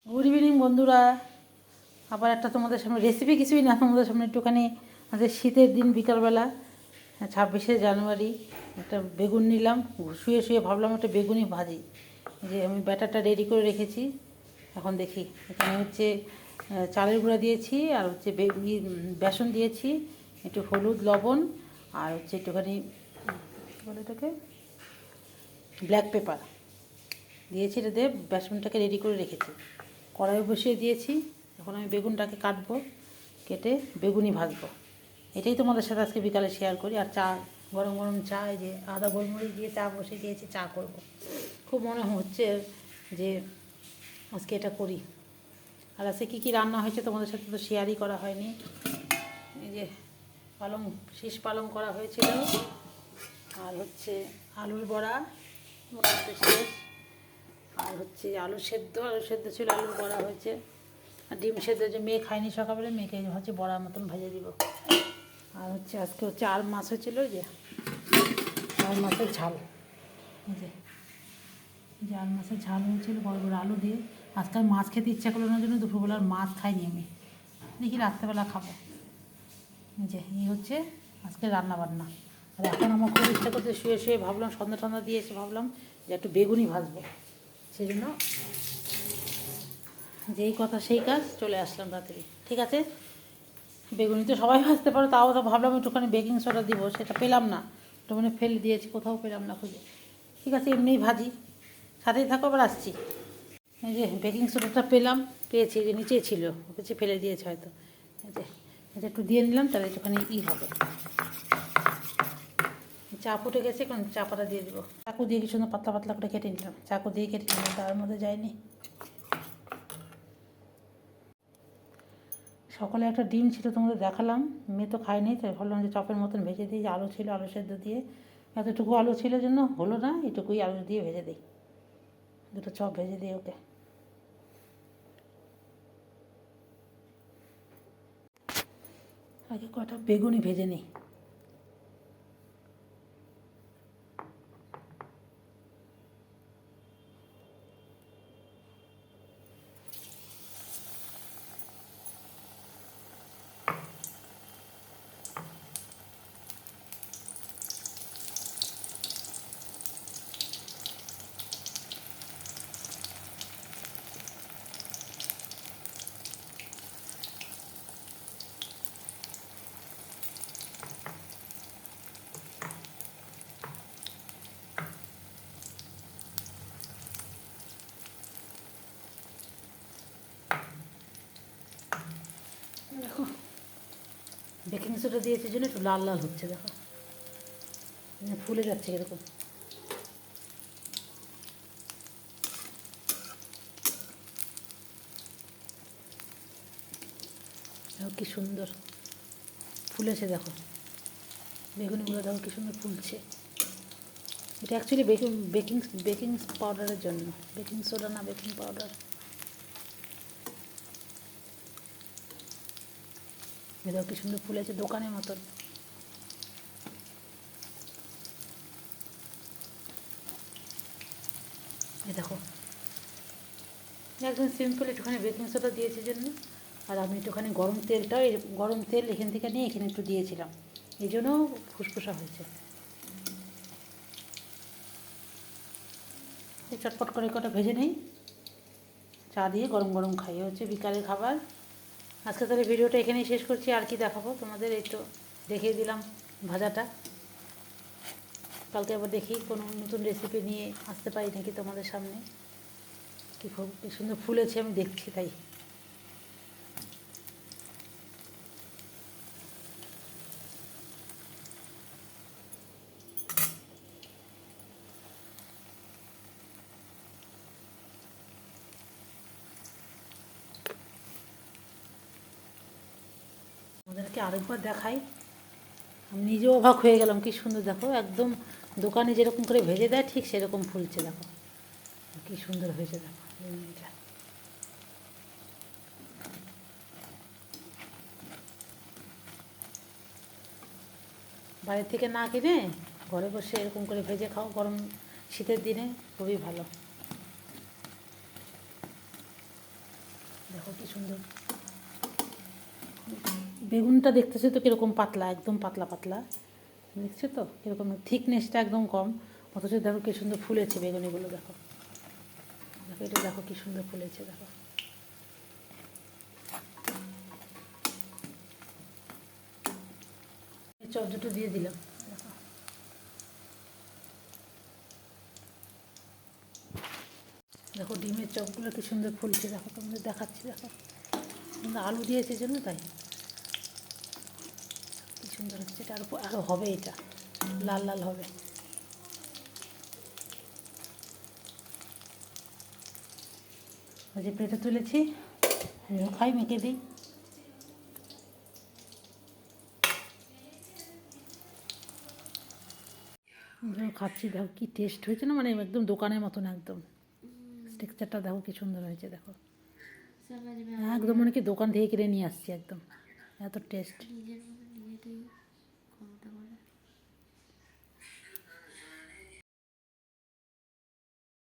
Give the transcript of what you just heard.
Good evening বন্ধুরা। আবার একটা তোমাদের সামনে রেসিপি কিছুই না, তোমাদের সামনে একটুখানি আমাদের শীতের দিন বিকালবেলা 26শে জানুয়ারি একটা বেগুন নিলাম। শুয়ে শুয়ে ভাবলাম একটা বেগুনি ভাজি। যে আমি ব্যাটারটা রেডি করে রেখেছি। এখন দেখি এখানে হচ্ছে চালের গুঁড়া দিয়েছি, আর হচ্ছে বেসন দিয়েছি, একটু হলুদ লবণ, আর হচ্ছে একটুখানি কী বলে এটাকে ব্ল্যাক পেপার দিয়েছি। এটা দিয়ে বেসনটাকে রেডি করে রেখেছি। কড়াই বসিয়ে দিয়েছি। এখন আমি বেগুনটাকে কাটবো, কেটে বেগুনি ভাজবো। এটাই তোমাদের সাথে আজকে বিকালে শেয়ার করি। আর চা, গরম গরম চা, এই যে আদা গোলমরিচ দিয়ে চা বসিয়ে দিয়েছি, চা করব। খুব মনে হচ্ছে যে আজকে এটা করি। আর আজকে কী কী রান্না হয়েছে তোমাদের সাথে তো শেয়ারই করা হয়নি। এই যে শীষ পালং করা হয়েছিল, আর হচ্ছে আলুর বড়া মোটামুটি শেষ, আর হচ্ছে আলু সেদ্ধ ছিল, আলুর বড়া হয়েছে, আর ডিম সেদ্ধ যে মেয়ে খায়নি সকালবেলা, মেয়েকে হচ্ছে বড়ার মতন ভেজে দিব। আর হচ্ছে আজকে হচ্ছে আর মাছ হয়েছিল, যে আর মাছের ঝাল, এই যে আর মাছের ঝাল হয়েছিল বড় বড় আলু দিয়ে। আজকাল মাছ খেতে ইচ্ছা করলো না জন্য দুপুরবেলার মাছ খাইনি আমি, দেখি রাত্রেবেলা খাবো। এই হচ্ছে আজকে রান্না বান্না। আর এখন আমার খুব ইচ্ছা করছে, শুয়ে শুয়ে ভাবলাম, সন্ধ্যা টন্ধা দিয়ে এসে ভাবলাম যে একটু বেগুনি ভাজবো। সেই জন্য যেই কথা সেই কাজ, চলে আসলাম রাত্রি। ঠিক আছে, বেগুনি তো সবাই ভাজতে পারো, তাও তো ভাবলাম একটুখানি বেকিং সোডা দিব, সেটা পেলাম না, একটুখানি ফেলে দিয়েছি, কোথাও পেলাম না খুঁজে। ঠিক আছে, এমনিই ভাজি, সাথেই থাকো, আবার আসছি। এই যে বেকিং সোডাটা পেয়েছি, যে নিচেই ছিল, ওকে ফেলে দিয়েছে হয়তো। এই যে এটা একটু দিয়ে নিলাম, তাহলে একটুখানি হবে। চা ফুটে গেছে, এখন চা পাতা দিয়ে দেবো। চাকু দিয়ে কি সুন্দর পাতলা পাতলা করে কেটে নিলাম, চাকু দিয়ে কেটে নিলাম, তার মধ্যে যায়নি। সকালে একটা ডিম ছিল, তোমাদের দেখালাম, মেয়ে তো খায়নি, তাই ভাবলাম যে চপের মতন ভেজে দিই। আলু ছিল, আলু সেদ্ধ দিয়ে, এতটুকু আলু ছিল জন্য হলো না, এটুকুই আলু দিয়ে ভেজে দিই, দুটো চপ ভেজে দিই ওকে। আগে কটা বেগুনি ভেজে নিই। দেখো বেকিং সোডা দিয়েছে জন্য একটু লাল লাল হচ্ছে, দেখো ফুলে যাচ্ছে এরকম। দেখো কী সুন্দর ফুলেছে, দেখো বেগুনিগুলো দেখো কী সুন্দর ফুলছে। এটা অ্যাকচুয়ালি বেকিং বেকিং পাউডারের জন্য, বেকিং সোডা না, বেকিং পাউডার। দেখো কী সুন্দর ফুলেছে, দোকানের মতন। এই দেখো একদম সিম্পল, একটুখানি বেকিং সোডা দিয়েছি জন্য। আর আমি একটুখানি গরম তেল এখান থেকে নিয়ে এখানে একটু দিয়েছিলাম, এই জন্য ফুসফুসা হয়েছে। এই চটপট করে কটা ভেজে নেই, চা দিয়ে গরম গরম খাই, হচ্ছে বিকালের খাবার। আজকে তাহলে ভিডিওটা এখানেই শেষ করছি। আর কি দেখাবো তোমাদের, এই তো দেখিয়ে দিলাম ভাজাটা। কালকে আবার দেখি কোনো নতুন রেসিপি নিয়ে আসতে পারি নাকি তোমাদের সামনে। কী সুন্দর ফুলেছে, আমি দেখছি তাই। আমাদেরকে আরেকবার দেখাই, আমি নিজেও অবাক হয়ে গেলাম, কী সুন্দর দেখো, একদম দোকানে যেরকম করে ভেজে দেয় ঠিক সেরকম ফুলছে, দেখো কী সুন্দর হয়েছে। দেখো এটা বাইরে থেকে না কিনে ঘরে বসে এরকম করে ভেজে খাও, গরম শীতের দিনে খুবই ভালো। দেখো কি সুন্দর বেগুনটা দেখতেছো তো কীরকম পাতলা, একদম পাতলা পাতলা, দেখছো তো কীরকম থিকনেসটা একদম কম, অথচ দেখো কী সুন্দর ফুলেছে বেগুনিগুলো। দেখো দেখো এটা দেখো কী সুন্দর ফুলেছে। দেখো চপ দুটো দিয়ে দিলাম। দেখো দেখো ডিমের চপগুলো কি সুন্দর ফুলছে। দেখো তোমাদের দেখাচ্ছি। দেখো আলু দিয়েছে জন্য তাই কি সুন্দর হচ্ছে। এটা আরও হবে, এটা লাল লাল হবে। ওই যে প্লেটে তুলেছি, খাই, মেখে দিই। খাচ্ছি, দেখো কি টেস্ট হয়েছে না, মানে একদম দোকানের মতন একদম। টেক্সচারটা দেখো কি সুন্দর হয়েছে। দেখো একদম মানে কি দোকান থেকে কিনে নিয়ে আসছি, একদম এত টেস্ট।